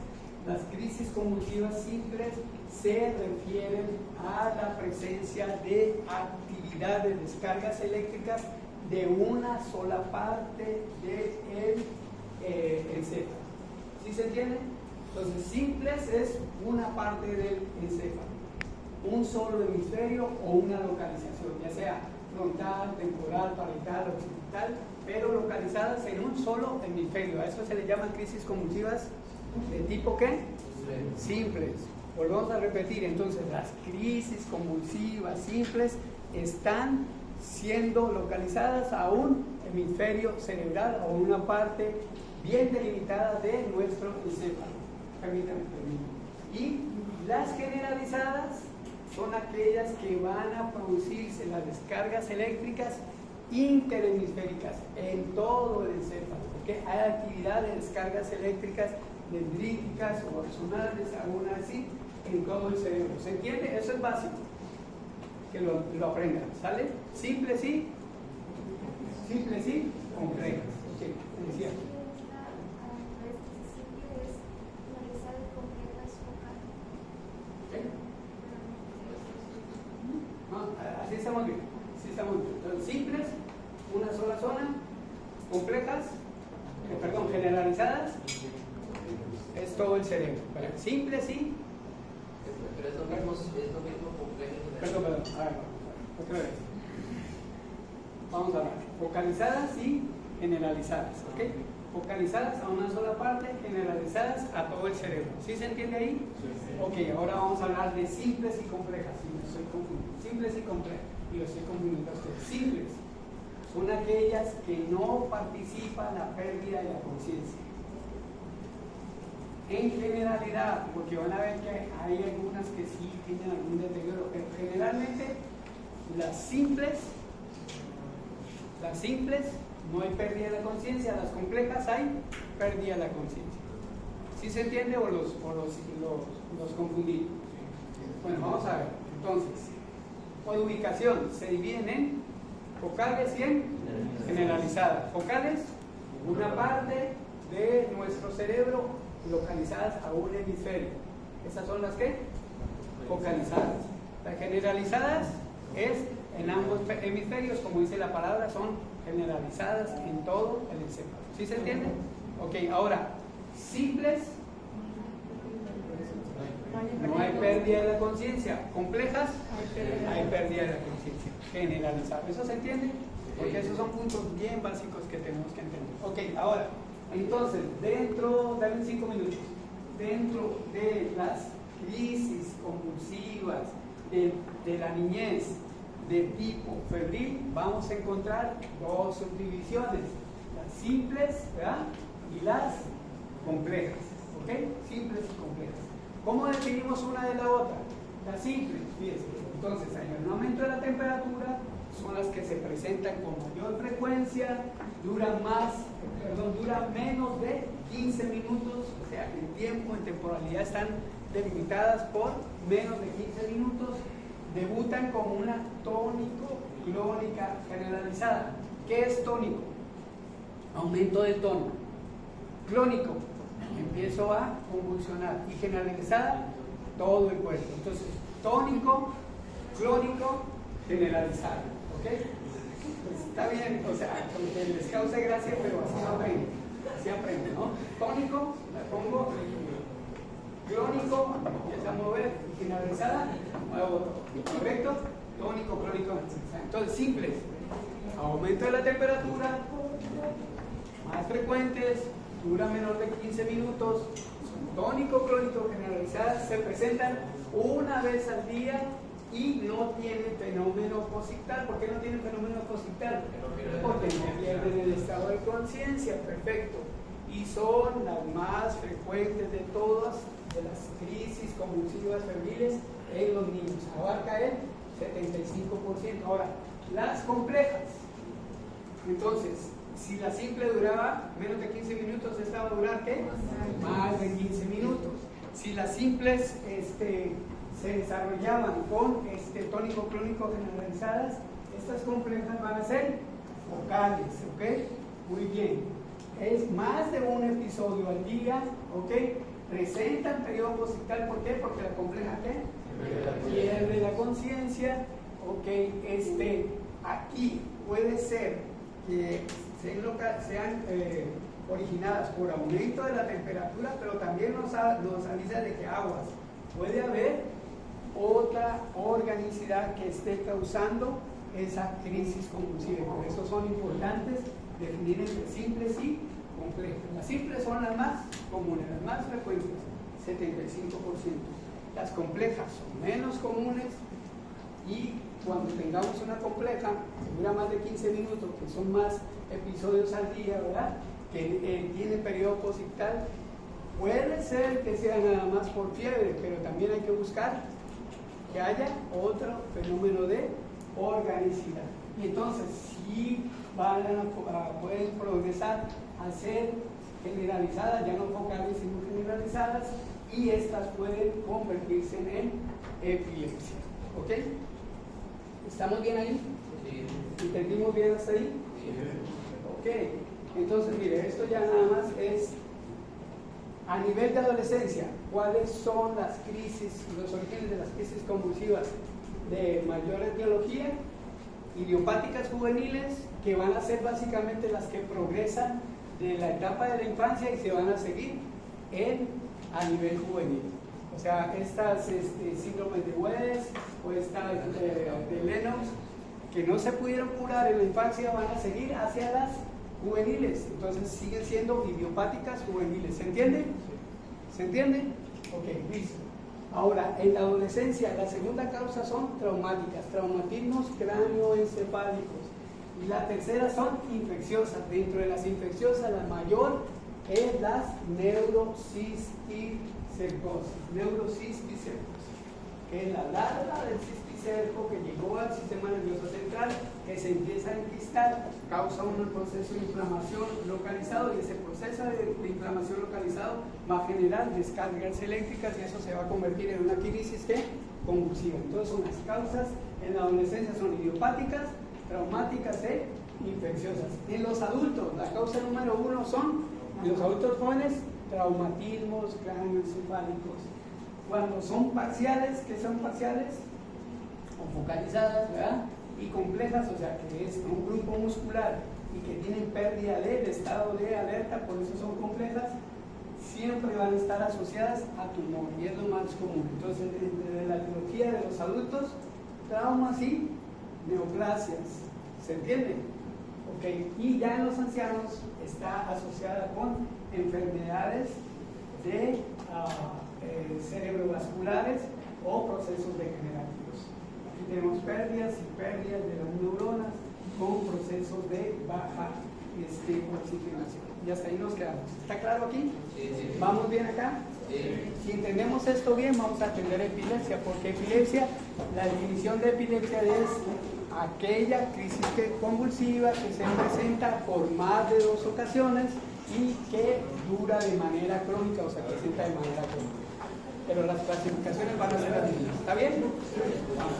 las crisis convulsivas simples se refieren a la presencia de actividad de descargas eléctricas de una sola parte del encéfalo. ¿Sí se entiende? Entonces, simples es una parte del encéfalo, un solo hemisferio o una localización, ya sea frontal, temporal, parietal, occipital, pero localizadas en un solo hemisferio. A eso se le llaman crisis convulsivas de tipo ¿qué? Simples. Volvemos a repetir, entonces las crisis convulsivas simples están siendo localizadas a un hemisferio cerebral o una parte bien delimitada de nuestro encéfalo. Permítanme. Y las generalizadas son aquellas que van a producirse las descargas eléctricas interhemisféricas en todo el encéfalo, porque hay actividad de descargas eléctricas dendríticas o axonales, aún así, en todo el cerebro. ¿Se entiende? Eso es básico, que lo aprendan, ¿sale? Simples y complejas. Sí, decía. Así estamos bien, Entonces, simples, una sola zona, complejas, generalizadas, es todo el cerebro. Simples y... Pero es lo mismo complejo. Perdón, a ver, otra vez. Vamos a ver, focalizadas y generalizadas, ¿ok? Focalizadas a una sola parte, generalizadas a todo el cerebro. ¿Sí se entiende ahí? Sí. Ok, ahora vamos a hablar de simples y complejas. Sí, me estoy confundiendo. Simples y complejas. Y lo estoy confundiendo a ustedes. Simples son aquellas que no participan la pérdida de la conciencia. En generalidad, porque van a ver que hay algunas que sí tienen algún deterioro, pero generalmente las simples no hay pérdida de la conciencia, las complejas hay pérdida de la conciencia. ¿Sí se entiende o los confundí? Bueno, vamos a ver. Entonces, por ubicación se dividen en focales y en generalizadas. Focales, una parte de nuestro cerebro localizadas a un hemisferio. Esas son las que focalizadas. Las generalizadas es en ambos hemisferios, como dice la palabra, son generalizadas en todo el encéfalo. ¿Sí se entiende? Ok, ahora, simples, no hay pérdida de la conciencia. Complejas, hay pérdida de la conciencia. Generalizadas. ¿Eso se entiende? Porque esos son puntos bien básicos que tenemos que entender. Ok, ahora, entonces, dame 5 minutos, dentro de las crisis convulsivas de la niñez de tipo febril, vamos a encontrar dos subdivisiones, las simples, ¿verdad? Y las complejas, ¿ok? Simples y complejas. ¿Cómo definimos una de la otra? Las simples, fíjense, entonces hay un aumento de la temperatura, son las que se presentan con mayor frecuencia, duran menos de 15 minutos, o sea, en tiempo, en temporalidad están delimitadas por menos de 15 minutos, debutan como una tónico-clónica generalizada. ¿Qué es tónico? Aumento del tono. Clónico, empiezo a convulsionar. Y generalizada, todo el cuerpo. Entonces, tónico, clónico, generalizado. ¿Ok? Pues está bien, o sea, aunque les cause gracia, pero así aprende, ¿no? Tónico, la pongo, clónico, empieza a mover, generalizada, muevo todo, ¿correcto? Tónico, clónico, entonces simples, aumento de la temperatura, más frecuentes, dura menor de 15 minutos, tónico, clónico, generalizadas, se presentan una vez al día y no tienen fenómeno posictal. ¿Por qué no tienen fenómeno posictal? Porque no pierden el estado de conciencia, perfecto. Y son las más frecuentes de todas de las crisis convulsivas febriles en los niños. Abarca el 75%. Ahora, las complejas. Entonces, si la simple duraba menos de 15 minutos, esta va a durar ¿qué? Más de 15 minutos. Si las simples se desarrollaban con tónico clónico generalizadas, estas complejas van a ser focales, ¿ok? Muy bien. Es más de un episodio al día, ¿ok? Presentan periodo posictal, ¿por qué? Porque la compleja, ¿qué? Pierde la conciencia, ¿ok? Aquí puede ser que sean originadas por aumento de la temperatura, pero también nos avisa de que aguas. Puede haber otra organicidad que esté causando esa crisis convulsiva. Por eso son importantes definir entre simples y complejas. Las simples son las más comunes, las más frecuentes, 75%. Las complejas son menos comunes y cuando tengamos una compleja, que dura más de 15 minutos, que son más episodios al día, ¿verdad? Que tiene periodo posictal, puede ser que sea nada más por fiebre, pero también hay que buscar que haya otro fenómeno de organicidad. Y entonces, si pueden progresar a ser generalizadas, ya no focales, sino generalizadas, y estas pueden convertirse en epilepsia. ¿Ok? ¿Estamos bien ahí? Sí. ¿Entendimos bien hasta ahí? Sí. Ok. Entonces, mire, esto ya nada más es a nivel de adolescencia. ¿Cuáles son las crisis, los orígenes de las crisis convulsivas de mayor etiología? Idiopáticas juveniles, que van a ser básicamente las que progresan de la etapa de la infancia y se van a seguir a nivel juvenil. O sea, estas síndromes de West o estas de Lennox, que no se pudieron curar en la infancia, van a seguir hacia las juveniles. Entonces siguen siendo idiopáticas juveniles. ¿Se entiende? ¿Se entiende? Ok, listo. Ahora, en la adolescencia, la segunda causa son traumáticas, traumatismos cráneoencefálicos. Y la tercera son infecciosas. Dentro de las infecciosas, la mayor es las neurocisticercosis, que es la larva del cisticerco que llegó al sistema nervioso central, que se empieza a enquistar, causa un proceso de inflamación localizado, y ese proceso de inflamación localizado va a generar descargas eléctricas y eso se va a convertir en una crisis convulsiva. Entonces son las causas en la adolescencia, son idiopáticas, traumáticas e infecciosas. En los adultos, la causa número 1 son, en los adultos jóvenes, traumatismos cráneoencefálicos. Cuando son parciales, ¿qué son parciales? O focalizadas, ¿verdad? Y complejas, o sea, que es un grupo muscular y que tienen pérdida del estado de alerta, por eso son complejas, siempre van a estar asociadas a tumor y es lo más común. Entonces, de la etiología de los adultos, traumas y neoplasias. ¿Se entiende? Ok. Y ya en los ancianos está asociada con enfermedades de cerebrovasculares o procesos degenerativos. Aquí tenemos pérdidas y pérdidas de las neuronas con procesos de baja oxigenación. Y hasta ahí nos quedamos. ¿Está claro aquí? Sí, sí. ¿Vamos bien acá? Sí. Si entendemos esto bien, vamos a atender epilepsia, porque epilepsia, la definición de epilepsia es aquella crisis convulsiva que se presenta por más de 2 ocasiones y que dura de manera crónica, o se presenta de manera crónica. Pero las clasificaciones van a ser las mismas. ¿Está bien? Vamos.